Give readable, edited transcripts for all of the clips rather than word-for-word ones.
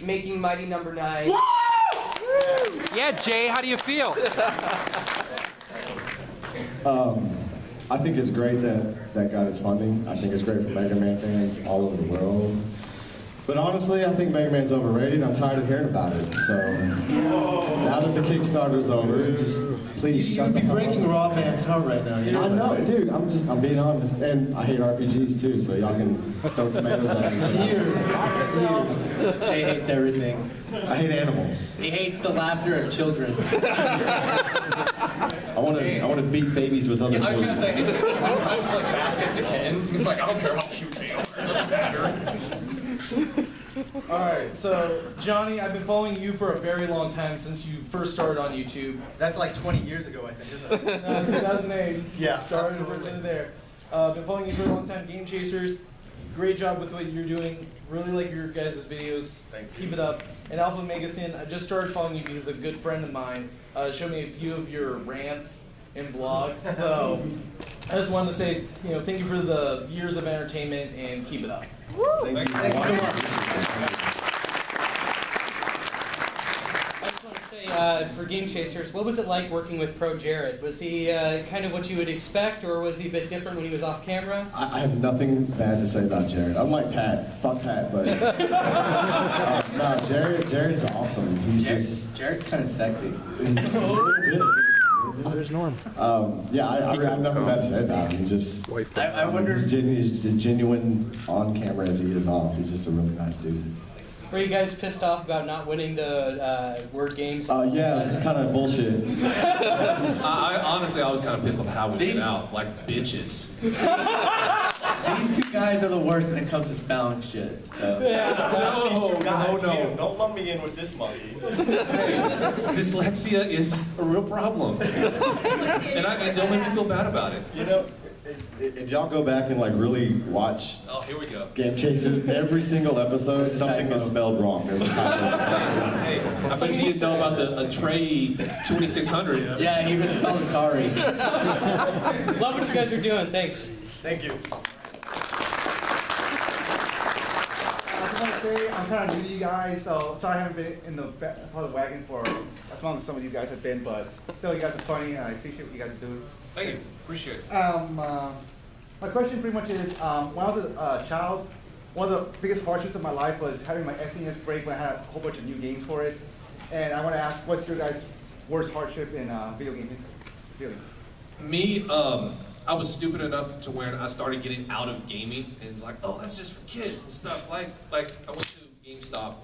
Making Mighty Number 9. Yeah, Jay, how do you feel? I think it's great that got its funding. I think it's great for Mega Man fans all over the world. But honestly, I think Mega Man's overrated. I'm tired of hearing about it. So now that the Kickstarter's over, just please shut the hell up. You'd be breaking Raw Man's heart right now. You know I know, dude. I'm being honest, and I hate RPGs too. So y'all can throw tomatoes at me. Years. Jay hates everything. I hate animals. He hates the laughter of children. I want to beat babies with other. I was gonna say, I just like baskets of hens. He's like, I don't care how cute they are. It doesn't matter. Alright, so Johnny, I've been following you for a very long time since you first started on YouTube. That's like 20 years ago, I think, isn't it? No, 2008. Yeah, Started absolutely. originally there. Been following you for a long time. Game Chasers, great job with what you're doing. Really like your guys' videos. Thank you. Keep it up. And Alpha Megasin, I just started following you because a good friend of mine showed me a few of your rants and blogs. So I just wanted to say, thank you for the years of entertainment and keep it up. Thank you so much. I just want to say, for Game Chasers, what was it like working with Pro Jared? Was he kind of what you would expect, or was he a bit different when he was off camera? I have nothing bad to say about Jared. I'm like Pat. Fuck Pat, but no, Jared's awesome. Jared's kind of sexy. There's Norm. Yeah, I have nothing bad to say about him. He just, I wonder. he's genuine on camera as he is off. He's just a really nice dude. Were you guys pissed off about not winning the Word Games? Yeah, this is kind of bullshit. Honestly, I was kind of pissed off how we went out, like bitches. These two guys are the worst when it comes to spelling shit. So. No. Don't lump me in with this monkey. Dyslexia is a real problem, and don't make me feel bad about it. You know, if y'all go back and like really watch Oh, here we go. Game Chasers, every single episode, something is spelled wrong. There's a typo. Hey, I bet you didn't know about the Atreyu 2600. Yeah, he was spelled Atari. Love what you guys are doing. Thanks. Thank you. I just want to say I'm kind of new to you guys, so sorry I haven't been in the part of the wagon for as long as some of these guys have been, but still you guys are funny and I appreciate what you guys are doing. Thank you. Appreciate it. My question pretty much is, when I was a child, one of the biggest hardships of my life was having my SNES break when I had a whole bunch of new games for it. And I want to ask, what's your guys' worst hardship in video games? Me, I was stupid enough to where I started getting out of gaming and was like, oh, that's just for kids and stuff. Like I went to GameStop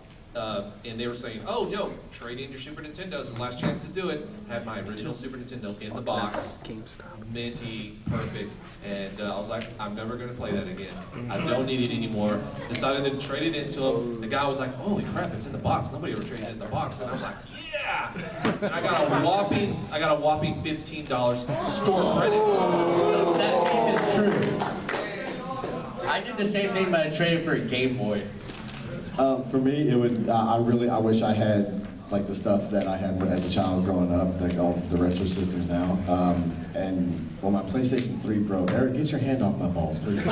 and they were saying, oh, yo, trade in your Super Nintendo. It's the last chance to do it. Had my original Super Nintendo in the box. GameStop. Minty, perfect. And I was like, I'm never going to play that again. I don't need it anymore. Decided to trade it into him. The guy was like, holy crap, it's in the box. Nobody ever trades it in the box. And I'm like, yeah! And I got a whopping $15 store credit. So that thing is true. I did the same thing, but I traded for a Game Boy. For me, it would. I wish I had like the stuff that I had as a child growing up, like all the retro systems now. And well, my PlayStation 3 broke. Eric, get your hand off my balls, please.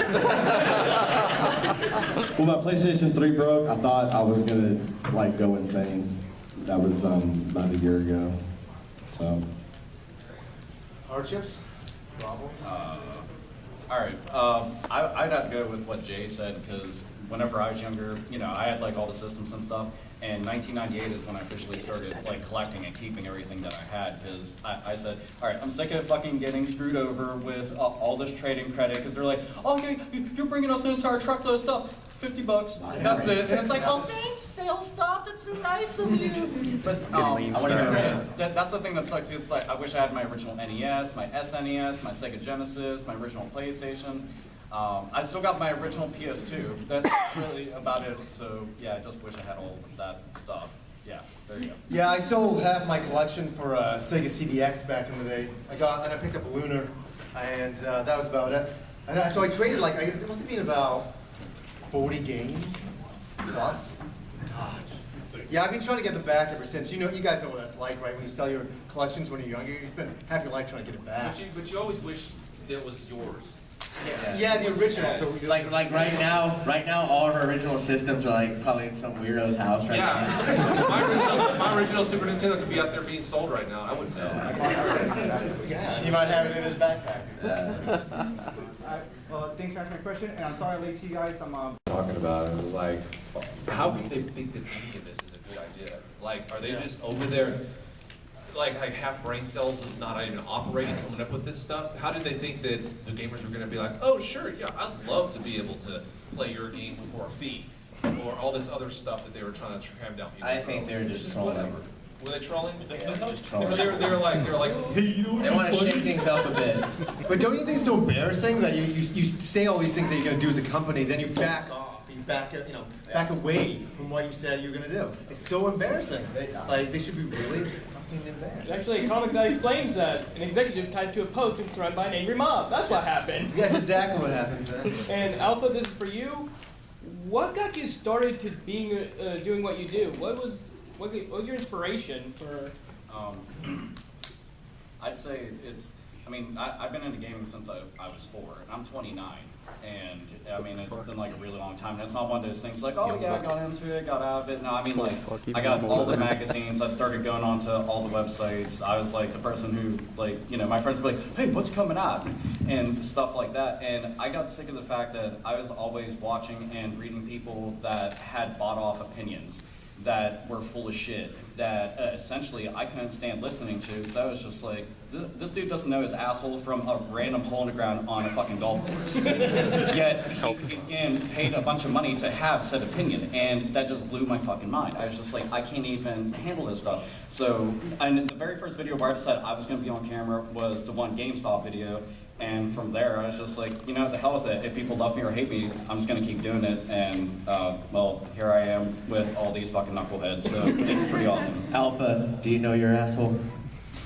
When my PlayStation 3 broke, I thought I was gonna like go insane. That was about a year ago. So. Hardships? Problems? All right, I'd have to go with what Jay said, because whenever I was younger, I had like all the systems and stuff, and 1998 is when I officially started like collecting and keeping everything that I had, because I said, all right, I'm sick of fucking getting screwed over with all this trading credit, because they're like, oh, okay, you're bringing us an entire truckload of stuff, $50, that's it, and it's like, oh, thanks, Phil, stop, that's so nice of you. But that's the thing that sucks. It's like I wish I had my original NES, my SNES, my Sega Genesis, my original PlayStation. I still got my original PS2. That's really about it. So yeah, I just wish I had all of that stuff. Yeah, there you go. Yeah, I still have my collection for Sega CDX back in the day. I picked up a Lunar, and that was about it. And so I traded it must have been about 40 games plus. Yeah, I've been trying to get them back ever since. You guys know what that's like, right? When you sell your collections when you're younger, you spend half your life trying to get it back. But you always wish it was yours. Yeah, the original. So Like right now, all of our original systems are like probably in some weirdo's house right now. Yeah, my original Super Nintendo could be out there being sold right now. I wouldn't know. he might have it in his backpack. Well, thanks for asking my question, and I'm sorry I'm late to you guys. I'm Talking about it, it was like, how do they think that any of this is a good idea? Like, are they just over there, like half brain cells is not even operating, coming up with this stuff? How did they think that the gamers were going to be like, oh sure, yeah, I'd love to be able to play your game for a fee, or all this other stuff that they were trying to cram down people's I think throats? they're It's just trolling. whatever. Were they trolling? Just trolling. They were like, hey, you know what They want to shake things up a bit. But don't you think it's so embarrassing that you say all these things that you're going to do as a company, then you back off, you back away from what you said you were going to do? It's so embarrassing. Like they should be really fucking embarrassed. There's actually a comic that explains that. An executive tied to a post and surrounded by an angry mob. That's what happened. That's exactly what happened. And Alpha, this is for you. What got you started to being doing what you do? What was your inspiration for? I'd say it's, I mean, I've been into gaming since I was 4, and I'm 29. And I mean, it's been like a really long time. And it's not one of those things like, oh yeah, I got into it, got out of it. No, I mean like, I got all the magazines. I started going on to all the websites. I was like the person who like, you know, my friends would be like, hey, what's coming out? And stuff like that. And I got sick of the fact that I was always watching and reading people that had bought off opinions that were full of shit, that essentially I couldn't stand listening to, so I was just like, this dude doesn't know his asshole from a random hole in the ground on a fucking golf course. Yet he paid a bunch of money to have said opinion, and that just blew my fucking mind. I was just like, I can't even handle this stuff. So, and the very first video where I decided I was going to be on camera was the one GameStop video. And from there, I was just like, you know, the hell with it. If people love me or hate me, I'm just going to keep doing it. And, well, here I am with all these fucking knuckleheads, so it's pretty awesome. Alpha, do you know your asshole?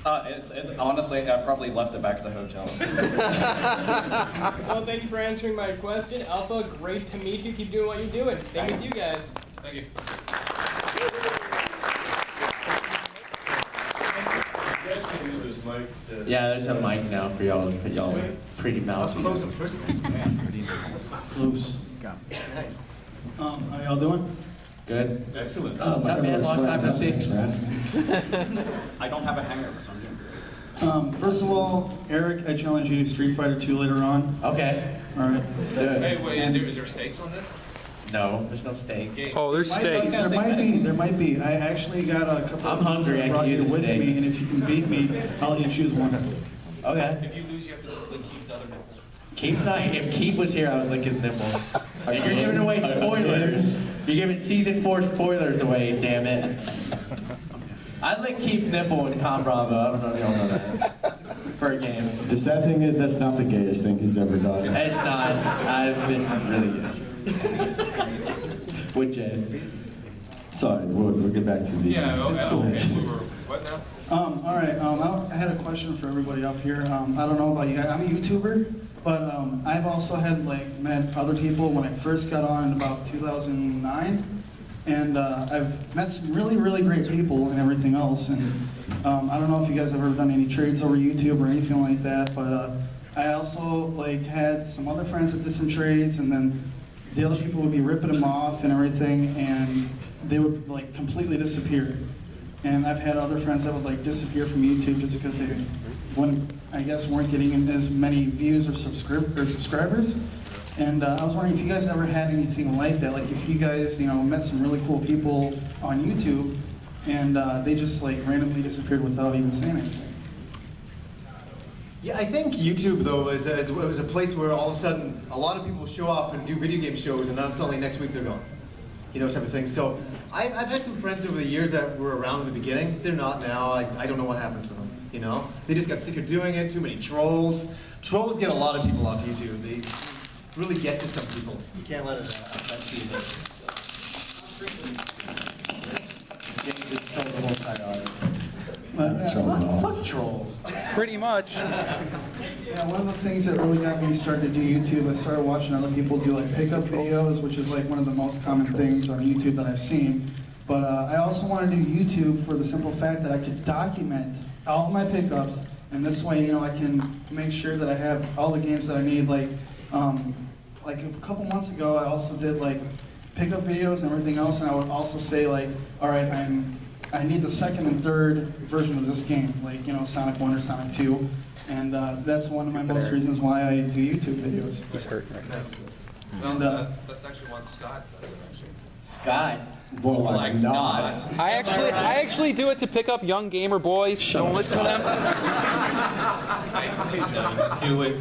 It's honestly, I probably left it back at the hotel. Well, thank you for answering my question. Alpha, great to meet you. Keep doing what you're doing. Thank you, guys. Thank you. Yeah, there's a mic now for y'all to put y'all pretty mouse. Close up first. Close. How y'all doing? Good. Excellent. What's up, man? Long time no see. Thanks for asking. I don't have a hangover, so I'm doing great. First of all, Eric, I challenge you to Street Fighter 2 later on. Okay. All right. Hey, wait, is there stakes on this? No, there's no steaks. Oh, there's steaks. There might be. I actually got a couple I'm of hungry, I that brought can use you a with steak. me, and if you can beat me, I'll let you choose one. Okay. If you lose, you have to keep the other nipples. Keith's not. If Keith was here, I would lick his nipple. You're giving away spoilers. You're giving season 4 spoilers away. Damn it. I'd lick Keith's nipple in Con Bravo. I don't know if y'all know that. Per game. The sad thing is that's not the gayest thing he's ever done. It's not. I've been really good. With Jay. Sorry, we'll get back to the. Yeah, It's cool. okay. We were, what now? All right. I had a question for everybody up here. I don't know about you guys. I'm a YouTuber, but I've also had met other people when I first got on in about 2009, and I've met some really, really great people and everything else. And I don't know if you guys have ever done any trades over YouTube or anything like that, but I also had some other friends that did some trades, and then the other people would be ripping them off and everything, and they would completely disappear. And I've had other friends that would disappear from YouTube just because they weren't getting as many views or subscribers. And I was wondering if you guys ever had anything like that, if you guys met some really cool people on YouTube and they just randomly disappeared without even saying anything. Yeah, I think YouTube though was a place where all of a sudden a lot of people show up and do video game shows, and then suddenly next week they're gone, type of thing. So I've had some friends over the years that were around in the beginning. They're not now. I don't know what happened to them. They just got sick of doing it. Too many trolls. Trolls get a lot of people off YouTube. They really get to some people. You can't let it affect you. Fuck trolls. Pretty much. Yeah, one of the things that really got me started to do YouTube, I started watching other people do pickup videos, which is one of the most common things on YouTube that I've seen. But I also want to do YouTube for the simple fact that I could document all of my pickups, and this way, I can make sure that I have all the games that I need. Like a couple months ago, I also did like pickup videos and everything else, and I would also say like, all right, I need the second and third version of this game, like, you know, Sonic 1 or Sonic 2. And that's one of my most reasons why I do YouTube videos. He's hurt right now. Well, And, that's actually one Scott does it, actually. Scott. More Like not. I actually do it to pick up young gamer boys. Don't listen to them. I knew it.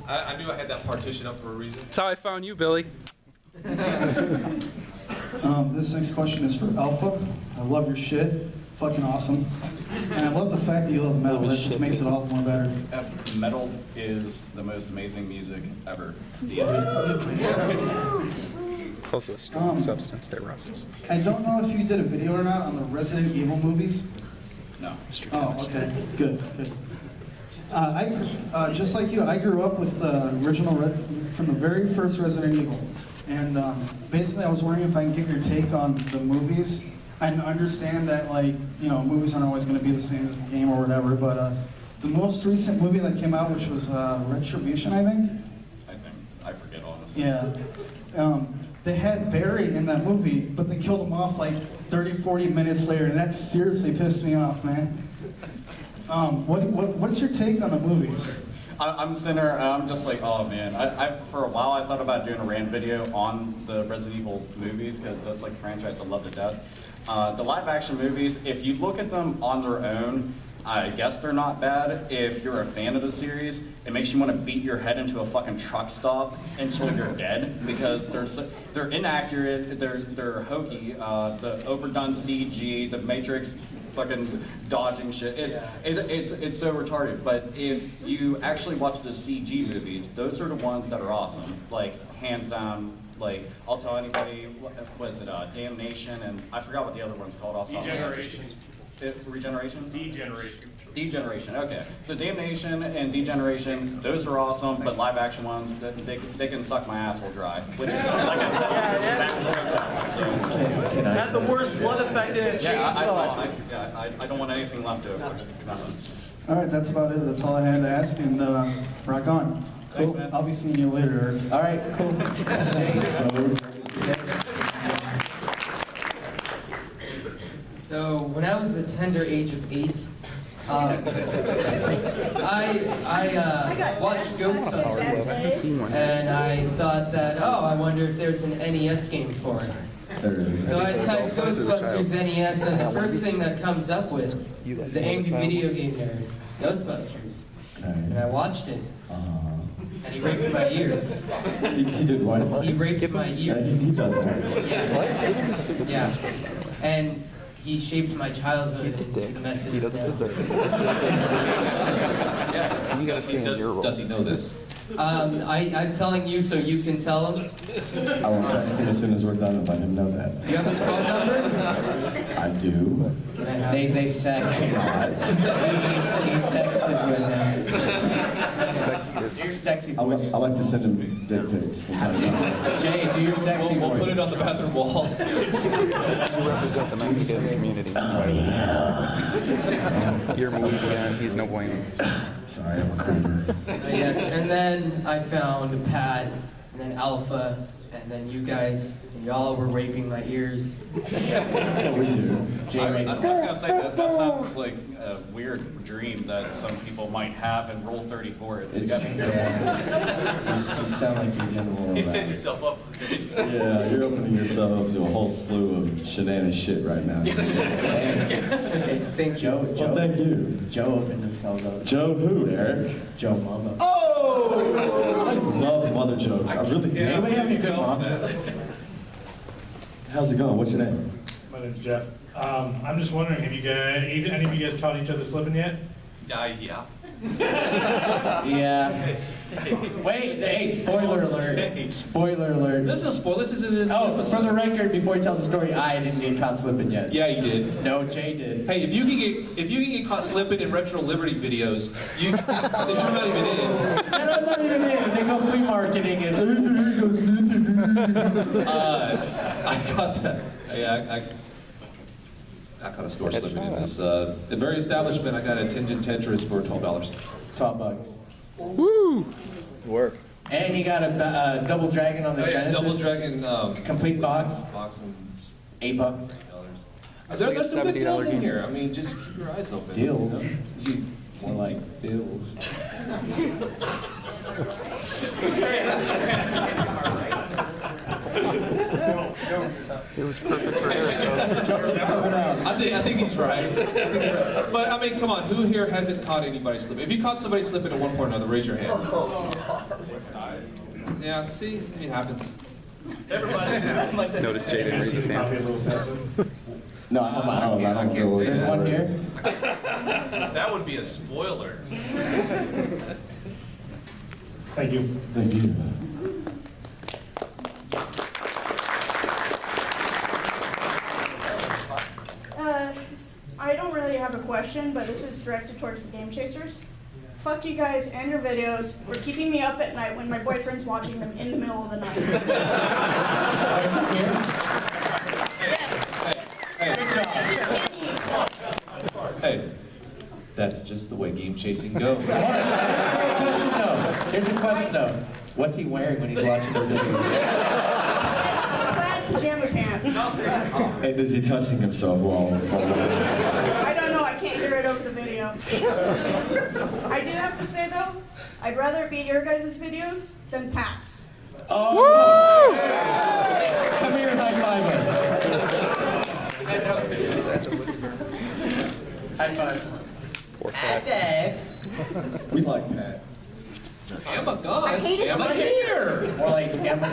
I knew I had that partition up for a reason. That's how I found you, Billy. This next question is for Alpha. I love your shit. Fucking awesome. And I love the fact that you love metal. That just makes it all the more better. Metal is the most amazing music ever. It's also a strong substance that rusts. I don't know if you did a video or not on the Resident Evil movies. No. Oh, okay. Good, good. Just like you, I grew up with the original, from the very first Resident Evil. And basically, I was wondering if I can get your take on the movies. I understand that, like, you know, movies aren't always going to be the same as the game or whatever, but the most recent movie that came out, which was Retribution, I think? I forget, honestly. Yeah. They had Barry in that movie, but they killed him off like 30, 40 minutes later, and that seriously pissed me off, man. What's your take on the movies? I'm sitting there, and I'm just like, oh man. For a while, I thought about doing a rant video on the Resident Evil movies, because that's like a franchise I love to death. The live action movies, if you look at them on their own, I guess they're not bad. If you're a fan of the series, it makes you want to beat your head into a fucking truck stop until you're dead, because they're inaccurate, they're hokey, the overdone CG, the Matrix fucking dodging shit. It's so retarded. But if you actually watch the CG movies, those are the ones that are awesome. Like, hands down. Like, I'll tell anybody, was it Damnation, and I forgot what the other one's called off the top of my head. Regeneration? Degeneration, okay. So Damnation and Degeneration, those are awesome, but live action ones, they can suck my asshole dry. Which is, like I said, Had the worst blood effect in a chainsaw. I don't want anything left over. All right, that's about it. That's all I had to ask, and rock on. Cool. Thanks, I'll be seeing you later, Eric. All right, cool. So when I was the tender age of 8, I watched Ghostbusters, and I thought that, oh, I wonder if there's an NES game for it. So I typed Ghostbusters NES, and the first thing that comes up with is the angry video game nerd, Ghostbusters. And I watched it. And he raped my ears. He did what? He raped my ears. He does that. Yeah. Yeah. And he shaped my childhood into the mess it is now. So you gotta stay in your role. Does he know this? I'm telling you so you can tell him. I will text him as soon as we're done and let him know that. Do you have his phone number? I do. They sex. He sexted you now. Your sexy I voice. like to send him dick pics. Jay, do your sexy We'll voice. put it on the bathroom wall. You represent the Mexican community. You're moving again. He's no bueno. Sorry, I'm a creeper. Yes, and then I found Pat, and then Alpha, and then you guys, and y'all were raping my ears. Yeah, we do. I'm gonna say that sounds like a weird dream that some people might have, and Roll 34. You gotta be careful. You sound like you're getting a little. He's setting yourself up for this. Yeah, you're opening yourself up to a whole slew of shenanigans shit right now. Okay, thank you. Well, thank you. Joe opened himself up. Joe who, Eric? Joe Mama. Oh! I love mother jokes. I really do. Anybody have any good mom jokes? How's it going? What's your name? My name's Jeff. I'm just wondering, have you guys, any of you guys caught each other slipping yet? Yeah. Yeah. Wait, hey, spoiler alert. Spoiler alert. This is a spoiler. This isn't. Oh, for the record, before he tells the story, I didn't get caught slipping yet. Yeah, you did. No, Jay did. Hey, if you can get caught slipping in Retro Liberty videos, then you're not even in. I'm not even in. They go flea marketing and. I caught that. Yeah, I caught a store slipping in this. A very establishment. I got a Tenjin Tetris for $12. $12. Woo! work. And you got a Double Dragon on the Genesis. Double Dragon. Complete box. And $8. There's some good deals in here. I mean, just keep your eyes open. Deals? You know? More like bills. It was perfect for Eric. I think he's right. But I mean, come on, who here hasn't caught anybody slipping? If you caught somebody slipping at one point or another, raise your hand. Yeah, see, it happens. Notice Jay didn't raise his hand. No, I don't feel it. There's one here. That would be a spoiler. Thank you. Thank you. I don't really have a question, but this is directed towards the Game Chasers. Fuck you guys and your videos for keeping me up at night when my boyfriend's watching them in the middle of the night. Hey, that's just the way game chasing goes. Here's a question though. What's he wearing when he's watching the video? Plaid pajama pants. And is he touching himself while I don't know, I can't hear it over the video. I do have to say though, I'd rather be your guys' videos than Pat's. Oh! Come here, high five. High five. High five. We like Pat. Am I gone? I hate it. Am I here? More like Emma.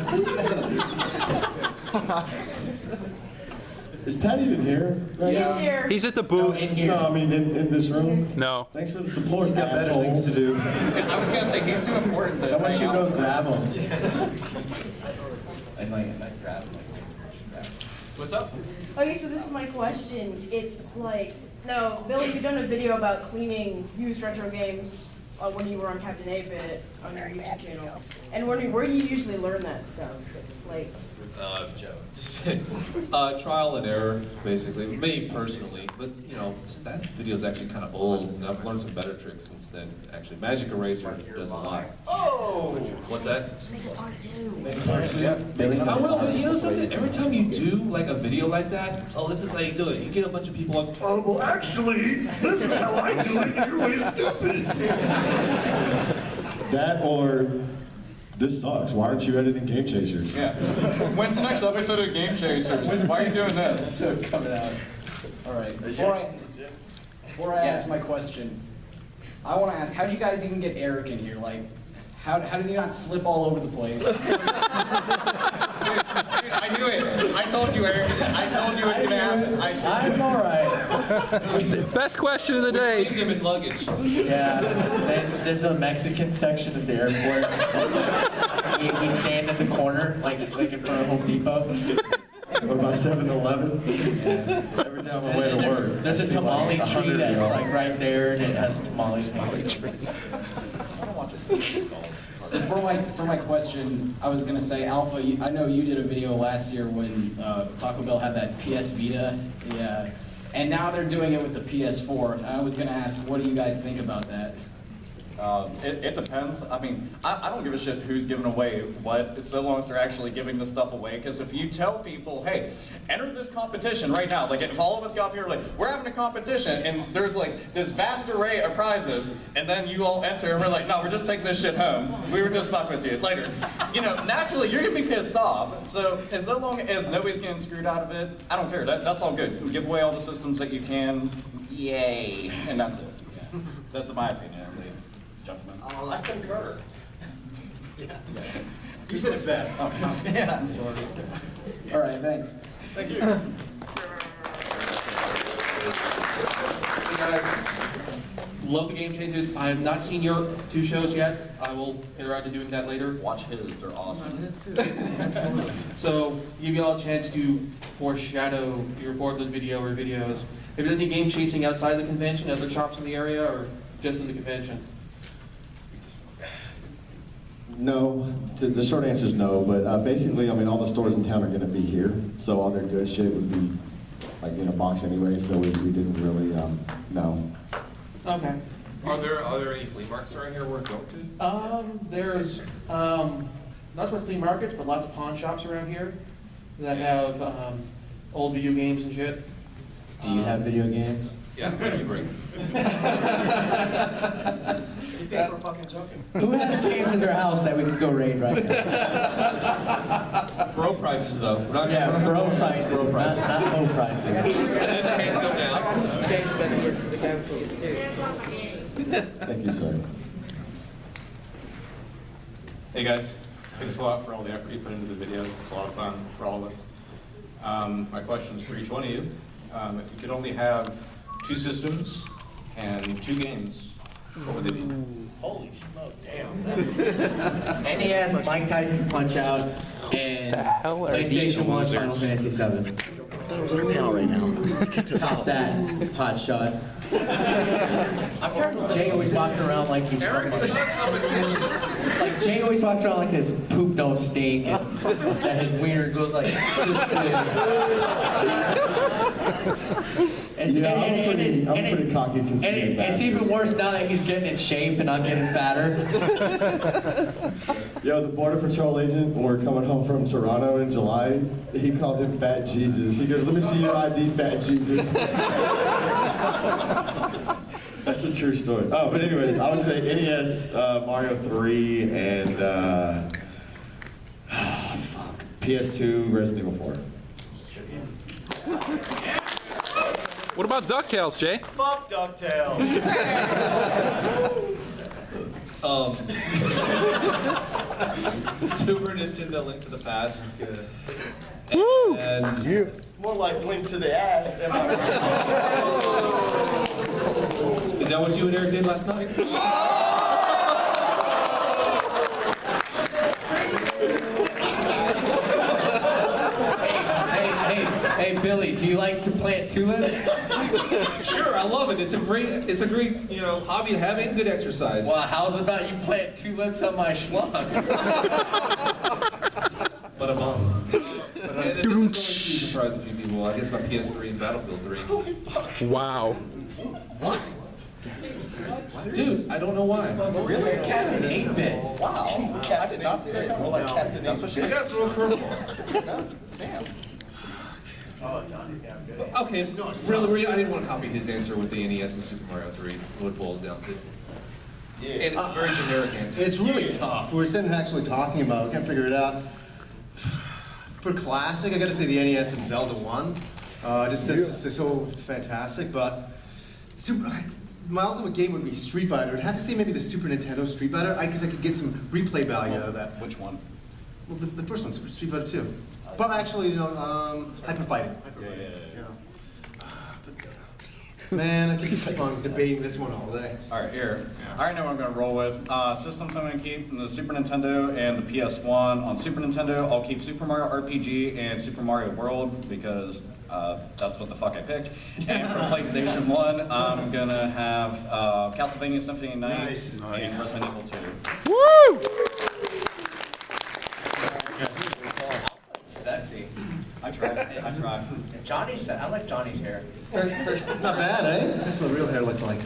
Is Pat even here? Right He's now? here. He's at the booth. No, I mean in this room. No. Thanks for the support. He's got better things to do. I was gonna say he's too important. To Someone hang should out. go grab him. And like, nice grab. What's up? Okay, so this is my question. It's like, no, Billy, you've done a video about cleaning used retro games when you were on Captain 8-Bit on your YouTube channel. And wondering where do you usually learn that stuff? Like, Trial and error, basically. Me personally, but you know, that video's actually kind of old, and I've learned some better tricks since then. Actually, Magic Eraser does a lot. oh! What's that? Make it part two. Yeah, I will, but you know something? Every time you do like a video like that, oh, this is how you do it. You get a bunch of people like, oh, well, actually, this is how I do it. You're really stupid. That or this sucks. Why aren't you editing Game Chasers? Yeah. When's the next episode of Game Chasers? Why are you doing this? So coming out. All right. Before I ask my question, I want to ask, how did you guys even get Eric in here? Like, how did he not slip all over the place? Dude, I knew it. I told you, Eric. I told you it was gonna happen. I'm all right. Best question of the day. leave them in luggage. Yeah. Then there's a Mexican section of the airport. We stand in the corner, like in front of Home Depot. Or by 7-Eleven? Yeah. Every time I way to work. There's a tamale tree that's like right there, and it has tamales. For my question, I was gonna say, Alpha, I know you did a video last year when Taco Bell had that PS Vita, yeah, and now they're doing it with the PS4. I was gonna ask, what do you guys think about that? It depends. I mean, I don't give a shit who's giving away what, so long as they're actually giving this stuff away. Because if you tell people, hey, enter this competition right now, like if all of us got up here, like, we're having a competition, and there's like this vast array of prizes, and then you all enter, and we're like, no, we're just taking this shit home. We were just fucking with you later. You know, naturally, you're gonna be pissed off. So as long as nobody's getting screwed out of it, I don't care. That's all good. Give away all the systems that you can. Yay. And that's it. Yeah. That's my opinion, at least. Gentlemen. I concur. You said it best. Yeah. I'm sorry. All right, thanks. Thank you. Love the Game Chasers. I have not seen your two shows yet. I will get around to doing that later. Watch his, they're awesome. So, give you all a chance to foreshadow your boardless video or videos. Have you done any game chasing outside the convention, other shops in the area, or just in the convention? No, the short answer is no, but basically, I mean, all the stores in town are going to be here, so all their good shit would be like in a box anyway, so we didn't really, no. Okay. Are there any flea markets around here worth going to? There's not so much flea markets, but lots of pawn shops around here that have old video games and shit. Do you have video games? Yeah, what you bring? He thinks we're fucking joking. Who has games in their house that we could go raid right now? Bro prices though. Yeah, bro prices, not home prices. And then the hands go down. Thank you, sir. Hey guys, thanks a lot for all the effort you put into the videos. It's a lot of fun for all of us. My question is for each one of you. If you could only have 2 systems and 2 games, what would they be? Holy smoke, damn. NES, Mike Tyson's Punch-Out, and PlayStation 1 Final Fantasy 7. I thought it was on a panel right now. Top that, hot shot. I'm tired of Jay always walking around like he's somebody. Like Jay always walks around like his poop don't stink and that his wiener goes like this big. I'm pretty cocky and conceited. It's even worse now that he's getting in shape and not getting fatter. Yo, the Border Patrol agent, when we're coming home from Toronto in July, he called him Fat Jesus. He goes, "Let me see your ID, Fat Jesus." That's a true story. Oh, but anyways, I would say NES, Mario 3, and PS2, Resident Evil 4. What about DuckTales, Jay? Fuck DuckTales. Super Nintendo Link to the Past is good. Woo! And you. More like Link to the ass. Am I right? Is that what you and Eric did last night? Hey, Billy, do you like to plant tulips? Sure, I love it. It's a great, hobby to have and good exercise. Well, how's about you plant tulips on my schlong? But I'm on. This is going to surprise a few people. I guess my PS3 and Battlefield 3. Wow. What? Dude, I don't know why. Really? Captain 8-bit. Wow. Captain 8-bit. More like Captain 8-bit. I gotta throw a curveball. Damn. Okay, really, I didn't want to copy his answer with the NES and Super Mario 3, what it boils down to. Yeah. And it's a very generic answer. It's really tough. We were sitting actually talking about it. Can't figure it out. For classic, I gotta say the NES and Zelda 1. They're so fantastic, but my ultimate game would be Street Fighter. I'd have to say maybe the Super Nintendo Street Fighter, because I could get some replay value out of that. Which one? Well, the first one, Super Street Fighter 2. But actually, Hyper Fighting. Man, I could keep on debating this one all day. All right, here. I already know what I'm going to roll with. Systems I'm going to keep the Super Nintendo and the PS1. On Super Nintendo, I'll keep Super Mario RPG and Super Mario World because that's what the fuck I picked. And for PlayStation 1, I'm going to have Castlevania Symphony of Night and Resident Evil 2. Woo! I tried. Johnny's, I like Johnny's hair. First, it's not bad, eh? That's what real hair looks like.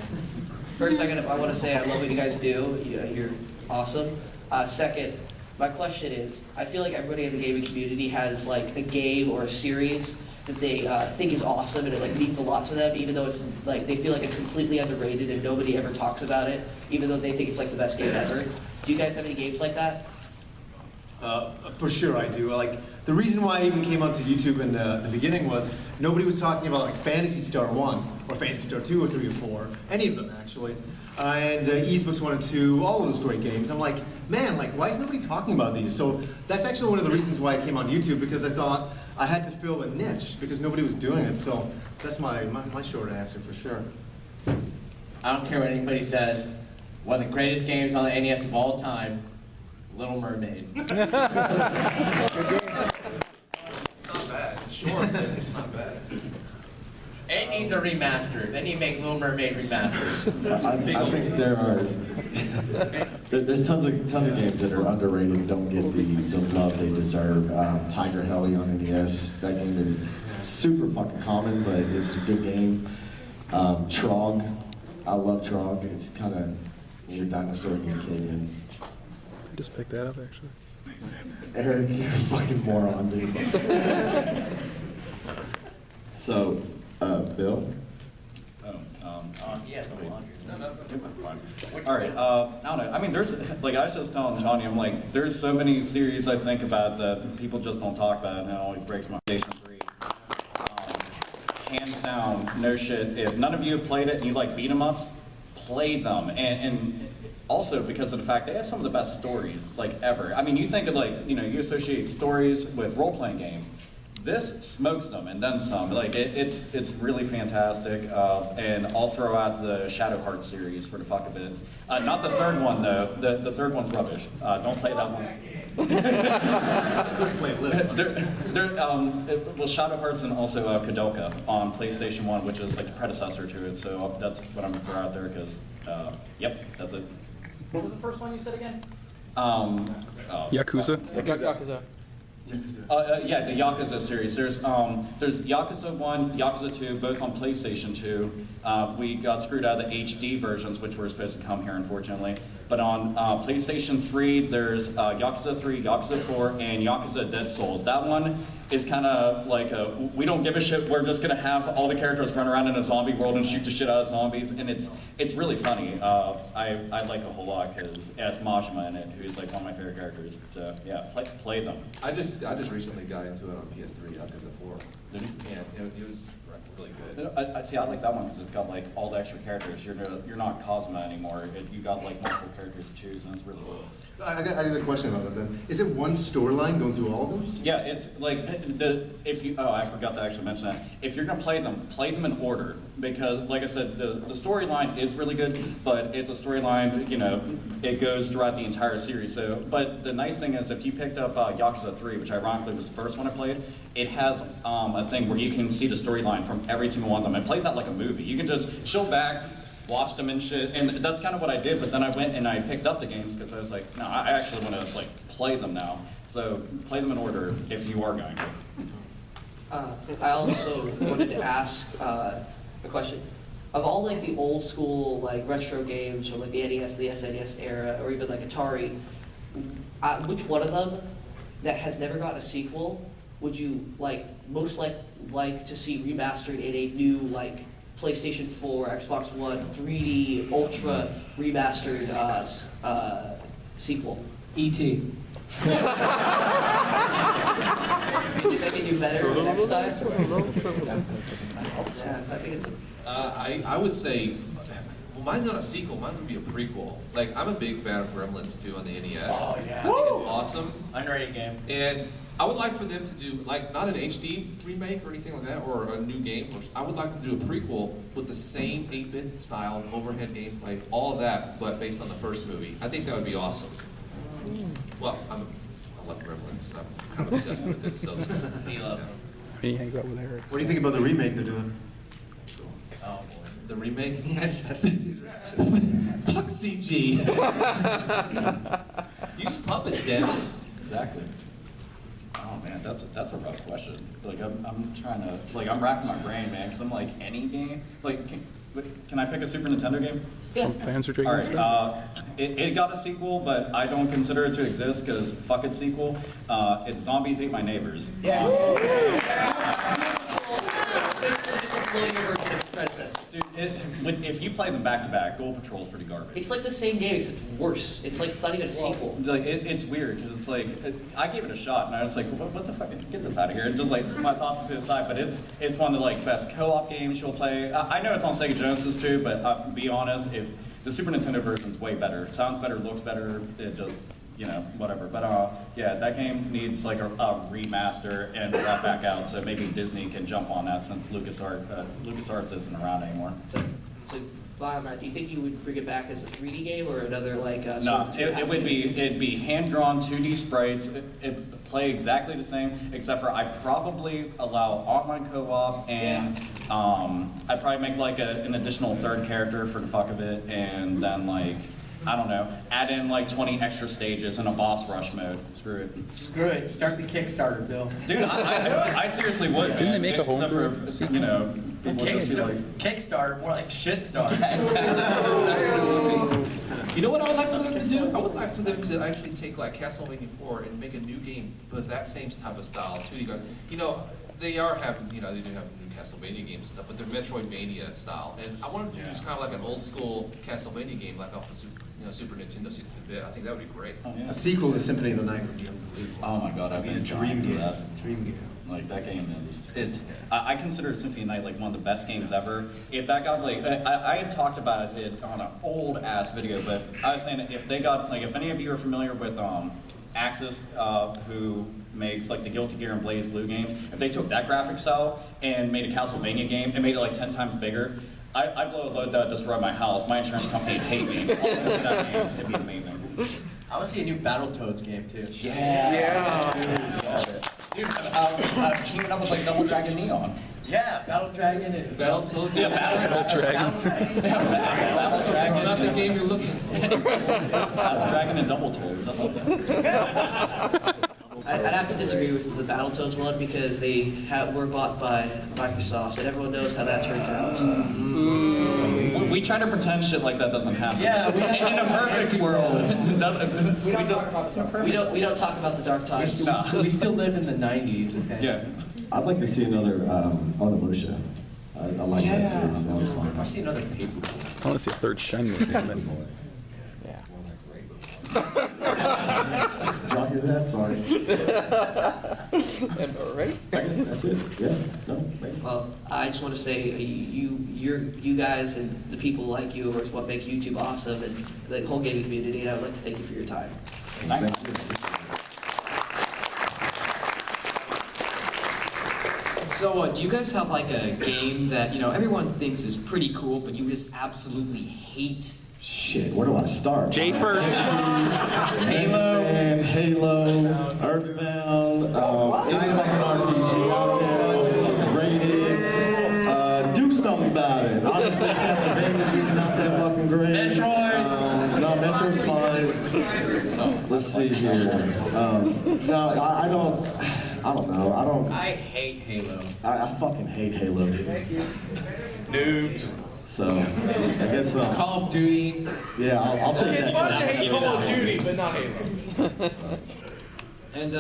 First, I want to say I love what you guys do. You're awesome. Second, my question is, I feel like everybody in the gaming community has like a game or a series that they think is awesome and it like means a lot to them, even though it's like they feel like it's completely underrated and nobody ever talks about it, even though they think it's like the best game ever. Do you guys have any games like that? For sure I do. Like, the reason why I even came onto YouTube in the beginning was nobody was talking about like Phantasy Star 1 or Phantasy Star 2 or 3 or 4, any of them actually. And Easebooks 1 and 2, all of those great games. I'm like, man, like why is nobody talking about these? So that's actually one of the reasons why I came on YouTube, because I thought I had to fill a niche because nobody was doing it. So that's my short answer for sure. I don't care what anybody says. One of the greatest games on the NES of all time, Little Mermaid. It's not bad. It's short, but it's not bad. It needs a remaster. Then you make Little Mermaid remastered. I think there's tons of games that are underrated and don't get the love they deserve. Tiger Helly on NES, that game is super fucking common, but it's a good game. Trog I love Trog. It's kind of your dinosaur in your canyon. I just picked that up actually. Eric, you're a fucking moron, dude. So, Bill? Yeah, all right, I don't know. I mean, there's, like I was just telling Johnny, I'm like, there's so many series I think about that people just don't talk about, and it always breaks my PlayStation 3. Hands down, no shit. If none of you have played it and you like beat 'em ups, play them. And also because of the fact they have some of the best stories like ever. I mean, you think of like, you know, you associate stories with role-playing games. This smokes them and then some. Like it's really fantastic. And I'll throw out the Shadow Heart series for the fuck of it. Not the third one though. The third one's rubbish. Don't play that one. Well, Shadow Hearts and also Kudelka on PlayStation 1, which is like the predecessor to it. So that's what I'm gonna throw out there because, yep, that's it. What was the first one you said again? Yakuza? Yakuza. Yeah, the Yakuza series. There's Yakuza 1, Yakuza 2, both on PlayStation 2. We got screwed out of the HD versions, which were supposed to come here, unfortunately. But on PlayStation 3, there's Yakuza 3, Yakuza 4, and Yakuza Dead Souls. That one is kind of like we don't give a shit. We're just gonna have all the characters run around in a zombie world and shoot the shit out of zombies, and it's really funny. I like it a whole lot because it has Majima in it, who's like one of my favorite characters. So yeah, play them. I just recently got into it on PS3, Yakuza 4. Did you? Yeah, it was really good. I see. I like that one because it's got like all the extra characters. You're not Cosma anymore. You got like multiple characters to choose, and it's really cool. I got a question about that then. Is it one storyline going through all of those? Yeah, it's like I forgot to actually mention that. If you're gonna play them in order because, like I said, the storyline is really good, but it's a storyline. You know, it goes throughout the entire series. So, but the nice thing is, if you picked up Yakuza 3, which ironically was the first one I played, it has a thing where you can see the storyline from every single one of them. It plays out like a movie. You can just chill back, watch them and shit, and that's kind of what I did. But then I went and I picked up the games because I was like, no, I actually want to like play them now. So play them in order if you are going to. I also wanted to ask a question. Of all like the old school like retro games or like the NES, the SNES era, or even like Atari, which one of them that has never gotten a sequel would you most like to see remastered in a new like PlayStation 4, Xbox One, 3D, Ultra remastered sequel? E.T. They can do better next time. Yeah, so I think it's. I would say, well, mine's not a sequel. Mine would be a prequel. Like I'm a big fan of Gremlins 2 on the NES. Oh yeah. I think it's awesome. Underrated game. And I would like for them to do, like, not an HD remake or anything like that, or a new game. I would like them to do a prequel with the same 8-bit style, overhead gameplay, all of that, but based on the first movie. I think that would be awesome. Well, I love Gremlins. I'm kind of obsessed with it, so he loves them. He hangs out with Eric. What do you think about the remake they're doing? Oh boy, the remake. Fuck CG. Use puppets, damn it. Exactly. Oh man, that's a rough question. Like I'm trying to I'm racking my brain, man, because I'm like any game. Like, can I pick a Super Nintendo game? Yeah. Panzer Dragoon. All right. It got a sequel, but I don't consider it to exist because fuck its sequel. It's Zombies Ate My Neighbors. Yeah. Dude, if you play them back to back, Goal Patrol is pretty garbage. It's like the same game except worse. It's like not even a sequel. Like it's weird because it's like I gave it a shot and I was like, what the fuck? Get this out of here! And just like I tossed it to the side. But it's one of the like best co-op games you'll play. I know it's on Sega Genesis too, but to be honest, if the Super Nintendo version is way better, sounds better, looks better. It just whatever. But yeah, that game needs like a remaster and brought back out. So maybe Disney can jump on that since LucasArts isn't around anymore. So on that, do you think you would bring it back as a 3D game or another like? No, it'd be hand-drawn 2D sprites. It play exactly the same, except for I'd probably allow online co-op and I'd probably make like an additional third character for the fuck of it, and then like I don't know, add in like 20 extra stages and a boss rush mode. Screw it. Screw it. Start the Kickstarter, Bill. Dude, I seriously would. Didn't they make a home Except for, you know, Kickstarter, more like shitstarter. You know what I would like for them to do? I would like for them to actually take like Castlevania 4 and make a new game with that same type of style, 2D graphics. You know, they are having, you know, they do have new Castlevania games and stuff, but they're Metroidvania style. And I wanted to do just kind of like an old school Castlevania game, like off the Super Nintendo 16-bit. I think that would be great. Oh, yeah. A sequel to Symphony of the Night would be unbelievable. Oh my god, I've been a dream game. Dream game. Like that game is, I consider Symphony of the Night like one of the best games ever. If that got like, I had talked about it on an old ass video, but I was saying that if they got, like if any of you are familiar with Axis, who makes like the Guilty Gear and Blaze Blue games, if they took that graphic style and made a Castlevania game and made it like 10 times bigger, I'd blow a load that would destroy my house. My insurance company would hate me. That game, it'd be amazing. I want to see a new Battletoads game too. Yeah. Dude, teaming up with like Double Dragon Neon. Yeah, Battle Dragon and Battletoads. Yeah, Battle Dragon. Battle Dragon. It's not the game you're looking for. Battle Dragon and Double Toads. I love that. I'd have to disagree with the Battletoads one because they were bought by Microsoft, and everyone knows how that turns out. We try to pretend shit like that doesn't happen. Yeah, in a perfect world. We don't talk about the dark times. We still live in the 90s. Okay? Yeah. I'd like to see another Onimusha. I like that series. That was I fun. want to see another paper. I want to see a third Shenmue game. Did y'all hear that? Sorry. Right? I guess that's it. Yeah. No, maybe. Well, I just want to say you guys and the people like you are what makes YouTube awesome and the whole gaming community. And I would like to thank you for your time. Thank you. So, do you guys have like a game that, you know, everyone thinks is pretty cool, but you just absolutely hate? Shit, where do I start? Jay first. Halo, Earthbound, any fucking RPG out there, rated, do something about it. Honestly, Castlevania's just not that fucking great. Metroid! No, Metroid's fine. Let's see here. No, I don't know. I hate Halo. I fucking hate Halo, dude. Thank you. Noobs. So, I guess Call of Duty. Yeah, I'll take that. It's fun to hate Call of Duty, but not Halo. And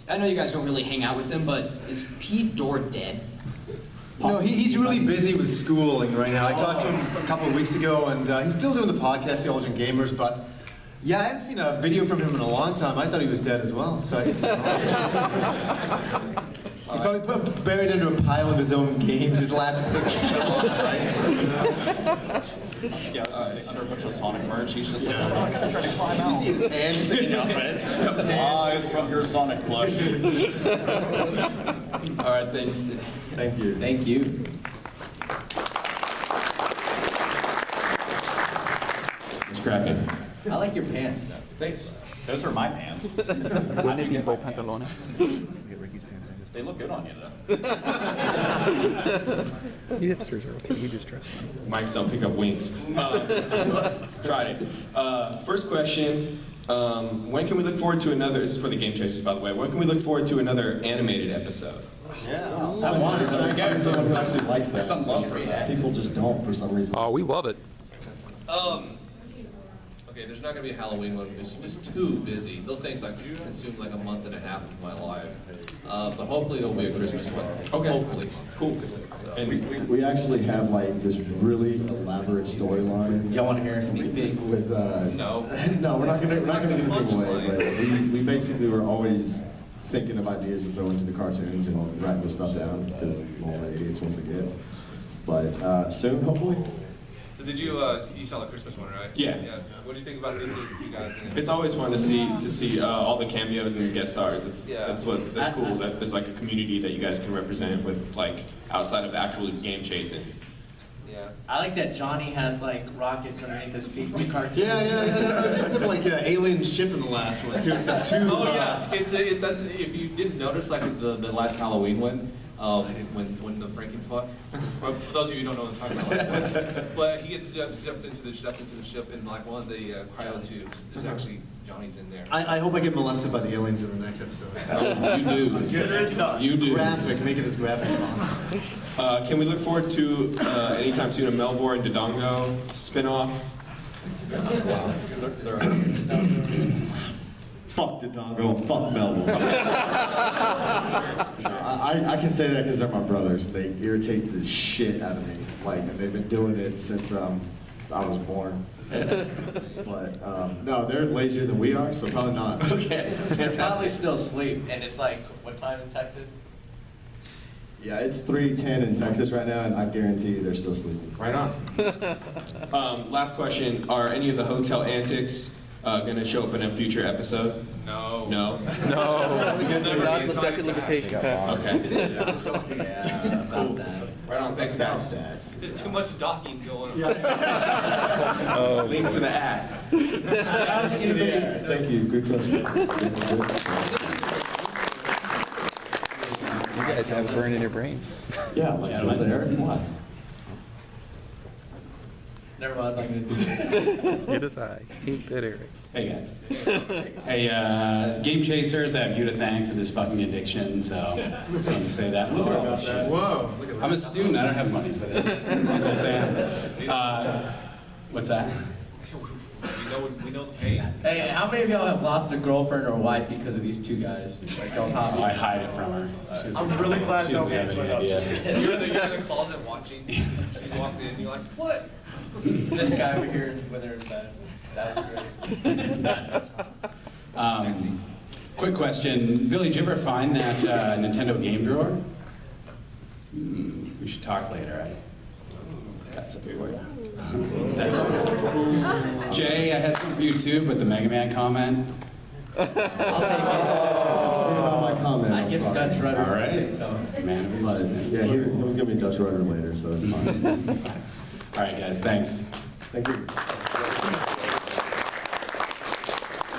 I know you guys don't really hang out with him, but is Pete Dorr dead? No, he's really busy with schooling right now. I talked to him a couple of weeks ago, and he's still doing the podcast, The Ultimate Gamers, but yeah, I haven't seen a video from him in a long time. I thought he was dead as well. So he's probably buried under a pile of his own games. His last picture fell off, right? Yeah, under a bunch of Sonic merch, he's just like, I'm gonna try to climb out. You see his hands sticking out, right? Eyes from your Sonic plush. All right, thanks. Thank you. Thank you. It's cracking. I like your pants. Thanks. Those are my pants. Wouldn't it be Bo Pantalone? They look good on you, though. You hipsters are okay. You just dress fine. Mics don't pick up wings. Tried it. First question. When can we look forward to another, this is for the Game Chasers, by the way, when can we look forward to another animated episode? Yeah. I wonder. Someone actually likes that. Some love for that. People just don't for some reason. Oh, we love it. Okay, there's not gonna be a Halloween one. It's just too busy. Those things like consume like a month and a half of my life. But hopefully there'll be a Christmas one. Okay. Hopefully. Cool. So, And we actually have like this really elaborate storyline. Y'all want to hear a sneak peek? With no. No, we're not gonna give anything away. But we basically were always thinking of ideas to throw into the cartoons and writing this stuff down because all the idiots won't forget. But soon, hopefully. did you you saw the Christmas one, right? Yeah. Yeah. What do you think about these two guys? It's always fun to see all the cameos and the guest stars. That's cool. That there's like a community that you guys can represent with like outside of actual game chasing. Yeah. I like that Johnny has like rockets underneath his feet in the cartoon. It's like an alien ship in the last one too. It's a two. Oh yeah, that's if you didn't notice, like the last Halloween one, when the Franken fuck. For those of you who don't know what I'm talking about, but he gets zipped into the ship, and like one of the cryo tubes, there's actually Johnny's in there. I hope I get molested by the aliens in the next episode. You do. You do. Graphic, make it as graphic as possible. Can we look forward to anytime soon a Melvor and Dodongo spinoff? Fuck Dodongo, fuck Melvor. I can say that because they're my brothers. They irritate the shit out of me. Like, and they've been doing it since I was born. But no, they're lazier than we are, so probably not. Okay. They're probably still asleep, and it's like, what time in Texas? Yeah, it's 3:10 in Texas right now, and I guarantee you they're still sleeping. Right on. Last question: are any of the hotel antics going to show up in a future episode? No. No. No. That's a good number. Not the statute of limitation passes. Okay. Yeah, about that. Right on. Thanks, guys. There's too much docking going on. Links to the ass. Thank you. Good question. You guys have it burned in your brains. Yeah, like so there. What? Never mind, I'm not going to do that. It is I, 8BitEric. Hey guys. Hey, Game Chasers, I have you to thank for this fucking addiction, so I just want to say that. Whoa. I'm a student, I don't have money for this. I'm just saying. What's that? We know the pain. Hey, how many of y'all have lost a girlfriend or wife because of these two guys? Like y'all's hobby? Oh, I hide it from her. I'm really glad no hands went up. You're in the closet watching. She walks in, and you're like, what? This guy over here, whether it's that was great. Quick question. Billy, did you ever find that Nintendo game drawer? We should talk later. I got something for you. That's all. Jay, I had some for you too, but the Mega Man comment. I'll take it. My comment. I get Dutch Rudder. All right. Man, it was, Yeah, he'll give me a Dutch rudder later, so it's fine. all right, guys. Thanks. Thank you.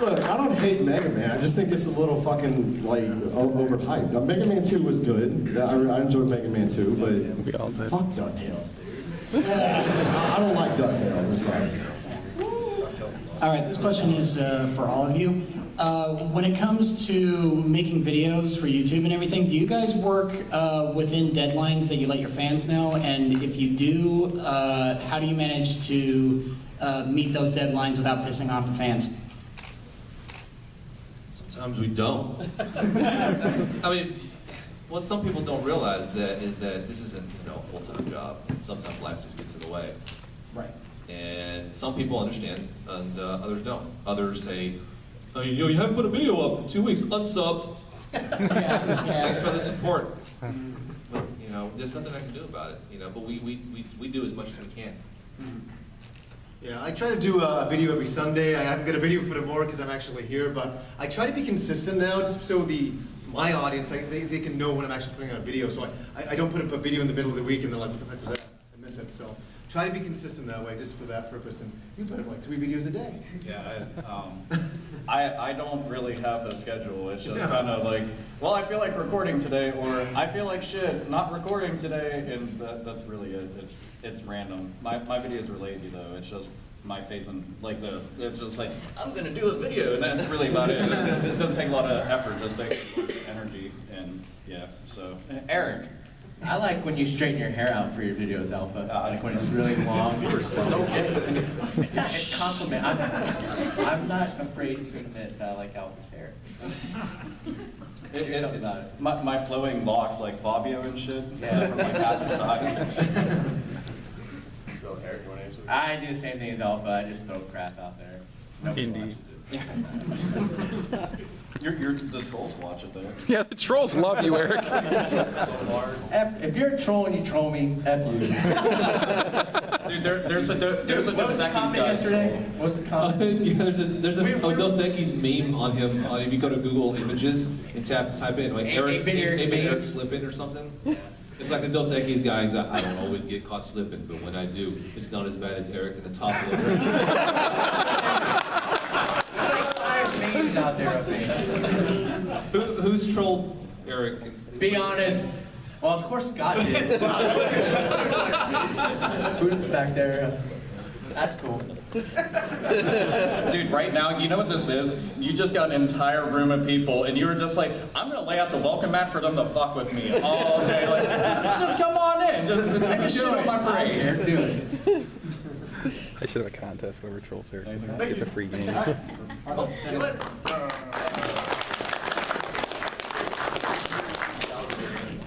Look, I don't hate Mega Man. I just think it's a little fucking like overhyped. Now, Mega Man 2 was good. I enjoyed Mega Man 2, but We all did. fuck DuckTales, dude. I don't like DuckTales. I'm sorry. All right, this question is for all of you. When it comes to making videos for YouTube and everything, do you guys work within deadlines that you let your fans know? And if you do, how do you manage to meet those deadlines without pissing off the fans? Sometimes we don't. I mean, what some people don't realize is that this isn't a full-time job. Sometimes life just gets in the way. Right. And some people understand, and others don't. Others say, you haven't put a video up in 2 weeks, unsubbed. Thanks for the support. But, there's nothing I can do about it. But we do as much as we can. Yeah, I try to do a video every Sunday. I haven't got a video for tomorrow because I'm actually here, but I try to be consistent now, just so my audience, they can know when I'm actually putting out a video. So I don't put up a video in the middle of the week and they're like, what the heck was that? I miss it. So try to be consistent that way, just for that purpose. And you put up like 3 videos a day. Yeah, I don't really have a schedule. It's just kind of like, well, I feel like recording today, or I feel like shit, not recording today, and that's really it. It's random. My videos are lazy though. It's just my face and like this. It's just like, I'm gonna do a video, and that's really about it. It doesn't take a lot of effort, just takes energy, and yeah, so. Eric, I like when you straighten your hair out for your videos, Alpha. Like when it's really long. You were so good. It's a compliment. I'm not afraid to admit that I like Alpha's hair. Do something about it. My flowing locks like Fabio and shit. Yeah. From like half the size. So, Eric, you want to answer that? I do the same thing as Alpha. I just throw crap out there. Indeed. The trolls watch it though. Yeah, the trolls love you, Eric. If you're a troll and you troll me, F you. Dude, there's a Dos Equis guy. Yesterday? What's the comment? Yeah, there's a Dos Equis meme on him. If you go to Google Images and type in like Eric slipping or something. Yeah. It's like the Dos Equis guys. I don't always get caught slipping, but when I do, it's not as bad as Eric in the top lip. Memes out there of me. Who's trolled Eric? Be honest. Well, of course Scott did. Who's back there? That's cool. Dude, right now, you know what this is? You just got an entire room of people, and you were just like, I'm gonna lay out the welcome mat for them to fuck with me all day. Like, just come on in, just take a shit on my parade. Do it. I should have a contest, whoever trolls here. It's a free game.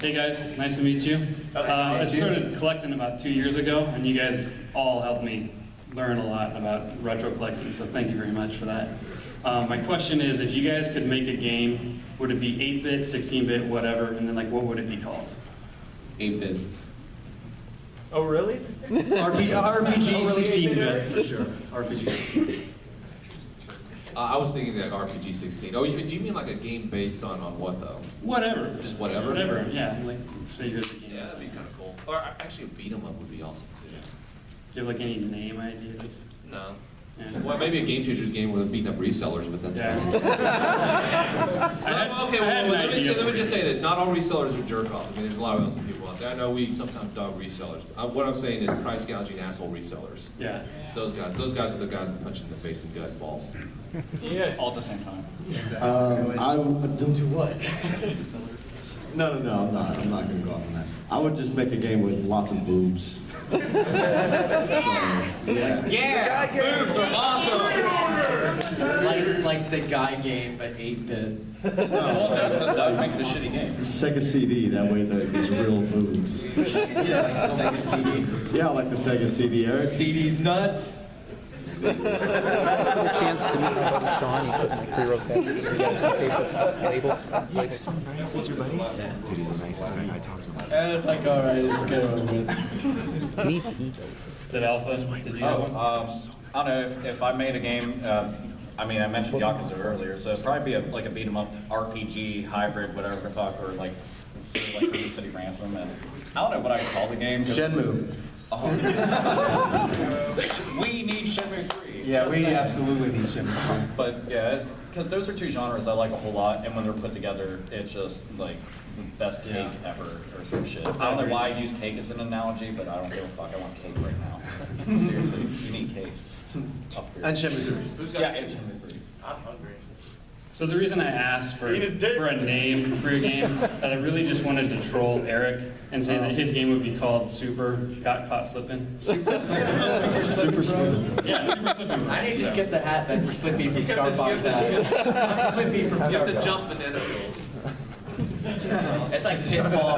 Hey guys, nice to meet you. I started collecting about 2 years ago, and you guys all helped me learn a lot about retro collecting, so thank you very much for that. My question is, if you guys could make a game, would it be 8-bit, 16-bit, whatever, and then like what would it be called? 8-bit. Oh, really? RPG 16-bit, for sure. RPG. I was thinking like RPG 16. Oh, do you mean like a game based on what though? Whatever. Just whatever? Whatever, yeah. Like, say here's the game. Yeah, that'd be kind of cool. Or actually a beat 'em up would be awesome too. Do you have like any name ideas? No. Yeah. Well, maybe a Game Changers game where they're beating up resellers, but that's Yeah. okay, well, let me just say this. Not all resellers are jerk offs. I mean, there's a lot of awesome people out there. I know we sometimes dog resellers. What I'm saying is price gouging asshole resellers. Yeah. Those guys are the guys that punch you in the face and gut and balls. Yeah. All at the same time. I would don't do what? No, I'm not going to go off on that. I would just make a game with lots of boobs. Yeah, boobs are awesome. Like the guy game, but 8-bit. That would make it a shitty game. Sega CD, that way there's real boobs. Yeah, like the Sega CD. Yeah, I like the Sega CD, Eric. CD's nuts. That's the chance to meet my buddy Sean. He puts the pre-roll faces, labels. He's so nice. That's your buddy? Yeah. Dude, he's the nicest guy I talked to. And it's like, alright, let's get over with. Did Alpha, did you have one? I don't know, if I made a game, I mean, I mentioned Yakuza earlier, so it'd probably be like a beat 'em up RPG, hybrid, whatever the fuck, or like, sort of like Fruity City Ransom, and I don't know what I call the game. Shenmue. We need Shenmue 3. Yeah, we absolutely need Shenmue 3. But yeah, because those are two genres I like a whole lot, and when they're put together, it's just like the best cake ever, or some shit. I don't know why I use cake as an analogy, but I don't give a fuck. I want cake right now. Seriously, you need cake. And Shenmue 3. Yeah, and Shenmue 3. I'm hungry. So the reason I asked for a name for your game, I really just wanted to troll Eric and say that his game would be called Super Got Caught Slipping. Super Slipping. Yeah, Super Slipping. I need to get the hat that's Slippy from Starbucks hat. Slippy from Starbucks. You have to jump banana peels. It's like pitball.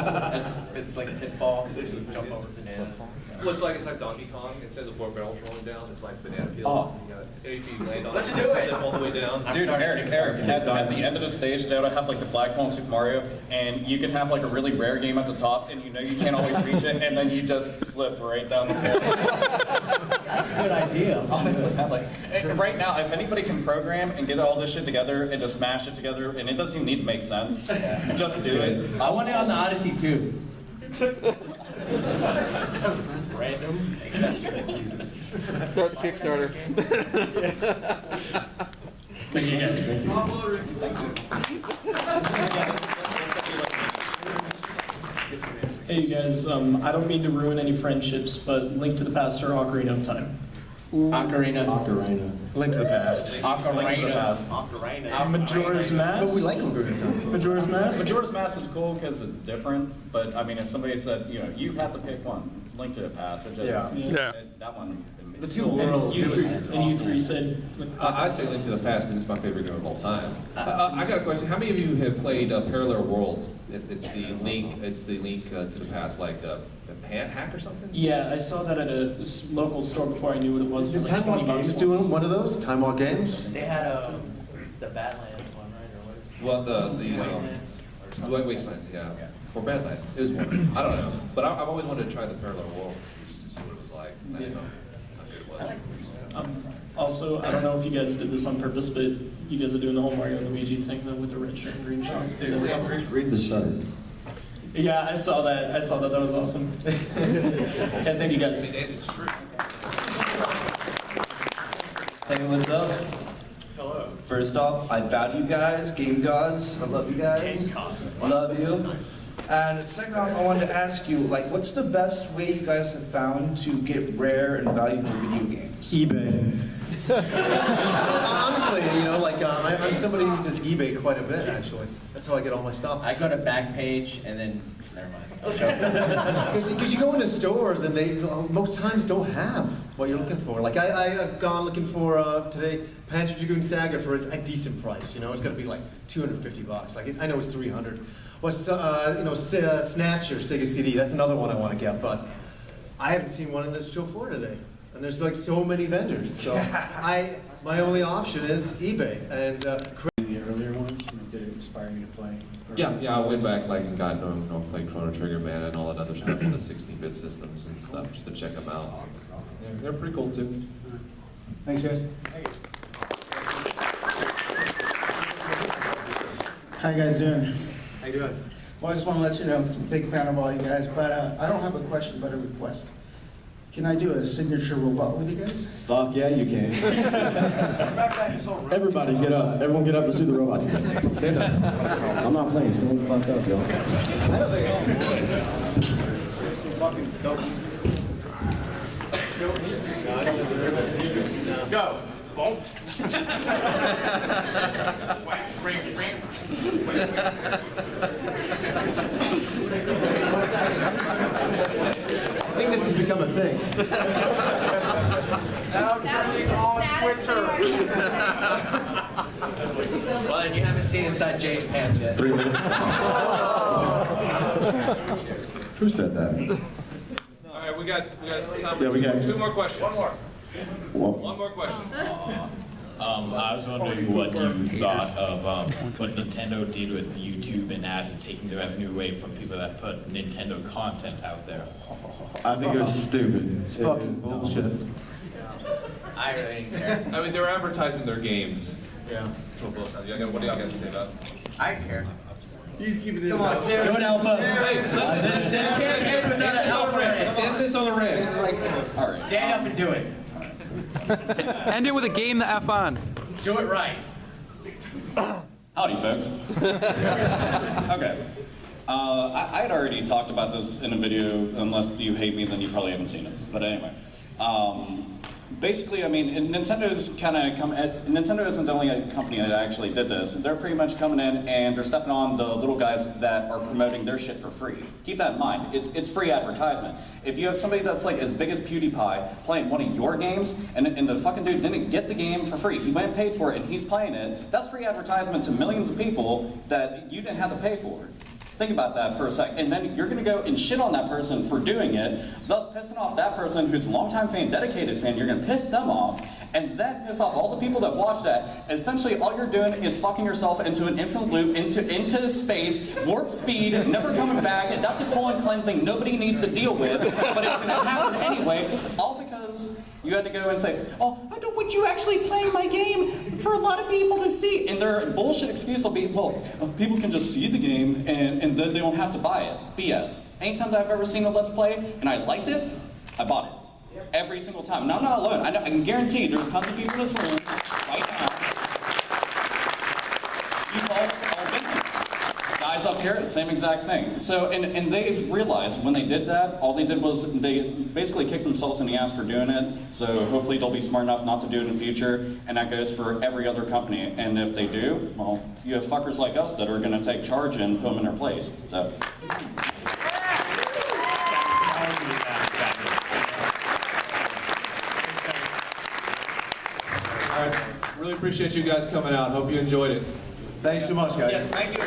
It's like pitball. Jump over bananas. Well, it's like Donkey Kong. It says the four barrels rolling down. It's like banana peels. Oh. And you got if you land on Let's it, do it. slip all the way down. Dude, Eric, at the end of the stage, they ought to have like the flagpole in Super Mario, and you can have like a really rare game at the top, and you know you can't always reach it, and then you just slip right down the floor. That's a good idea. Honestly, right now, if anybody can program and get all this shit together and just smash it together, and it doesn't even need to make sense, just do it. I want it on the Odyssey too. Random. Start the Kickstarter. Thank you guys. Hey you guys, I don't mean to ruin any friendships, but Link to the Past or Ocarina of Time? Ocarina. Link to the Past. Ocarina. Majora's Mask? But we like Ocarina of Time. Majora's Mask? Majora's Mask is cool because it's different, but I mean, if somebody said, you know, you have to pick one, Link to the Past, it just, that one. The two worlds. And you three said... I say Link to the Past because it's my favorite game of all time. I got a question. How many of you have played Parallel Worlds? It's the Link to the Past, like a hack or something? Yeah, I saw that at a local store before I knew what it was. Did Time Walk Games do one of those? Time Walk Games? They had the Badlands one, right? Or what is it? Well, the Wastelands, yeah. Or Badlands. It was one. I don't know. But I've always wanted to try the Parallel World just to see what it was like. I don't know how good it was. Also, I don't know if you guys did this on purpose, but you guys are doing the whole Mario and Luigi thing though with the red shirt and green shirt. That's awesome. Read the shutter. Yeah, I saw that. That was awesome. Okay, thank you guys. It's true. Hey, what's up? Hello. First off, I bow to you guys, game gods. I love you guys. Game gods. Love you. And second off, I wanted to ask you, like, what's the best way you guys have found to get rare and valuable video games? eBay. Honestly, you know, like I'm somebody who uses eBay quite a bit, actually. That's how I get all my stuff. I go to Backpage and then, never mind. Because you go into stores and they most times don't have what you're looking for. Like I've gone looking for today Panzer Dragoon Saga for a decent price. You know, it's gonna be like $250. Like I know it's 300. What's you know, Snatcher Sega CD? That's another one I want to get, but I haven't seen one in this show floor today. And there's like so many vendors. So my only option is eBay and. The earlier ones, did it inspire you to play? Yeah, I went back like and got played Chrono Trigger, man, and all that other stuff on the 16-bit systems and stuff just to check them out. Yeah, they're pretty cool too. Thanks, guys. How you guys doing? How you doing? Well, I just want to let you know, I'm a big fan of all you guys, but I don't have a question, but a request. Can I do a signature robot with you guys? Fuck yeah, you can. Everybody get up. Everyone get up and see the robots. Stand up. I'm not playing. Stand the fuck up, y'all. Go. Boom. I think this has become a thing. Now trending on Twitter. Well, and you haven't seen inside Jay's pants yet. 3 minutes. Who said that? All right, we got time for Yeah, we got two more questions. One more question. I was wondering what you thought of what Nintendo did with YouTube and ads and taking the revenue away from people that put Nintendo content out there. I think it was stupid. It's fucking bullshit. I really didn't care. I mean, they're advertising their games. Yeah. What do y'all got to say about it? I care. He's keeping it. Come on, Terry. Don't help us. Hey, stand this on the rim. All right. Stand up and do it. End it with a game to F on. Do it right. Howdy, folks. Okay. I had already talked about this in a video. Unless you hate me, then you probably haven't seen it. But anyway. Basically, I mean, Nintendo's kind of Nintendo isn't the only company that actually did this. They're pretty much coming in and they're stepping on the little guys that are promoting their shit for free. Keep that in mind. It's free advertisement. If you have somebody that's like as big as PewDiePie playing one of your games, and the fucking dude didn't get the game for free, he went and paid for it, and he's playing it, that's free advertisement to millions of people that you didn't have to pay for. Think about that for a sec. And then you're going to go and shit on that person for doing it, thus pissing off that person who's a longtime fan, dedicated fan. You're going to piss them off, and then piss off all the people that watch that. Essentially, all you're doing is fucking yourself into an infinite loop, into space, warp speed, never coming back. That's a colon cleansing nobody needs to deal with, but it's going to happen anyway, all because you had to go and say, oh, I don't want you actually playing my game for a lot of people to see. And their bullshit excuse will be, well, people can just see the game and then they don't have to buy it. BS. Anytime that I've ever seen a Let's Play and I liked it, I bought it. Every single time. And I'm not alone. I can guarantee there's tons of people in this room right now. You've all been there. Guys up here, same exact thing. So, and they've realized when they did that, all they did was they basically kicked themselves in the ass for doing it. So hopefully they'll be smart enough not to do it in the future. And that goes for every other company. And if they do, well, you have fuckers like us that are going to take charge and put them in their place. So. All right, really appreciate you guys coming out. Hope you enjoyed it. Thanks so much, guys. Yes, thank you.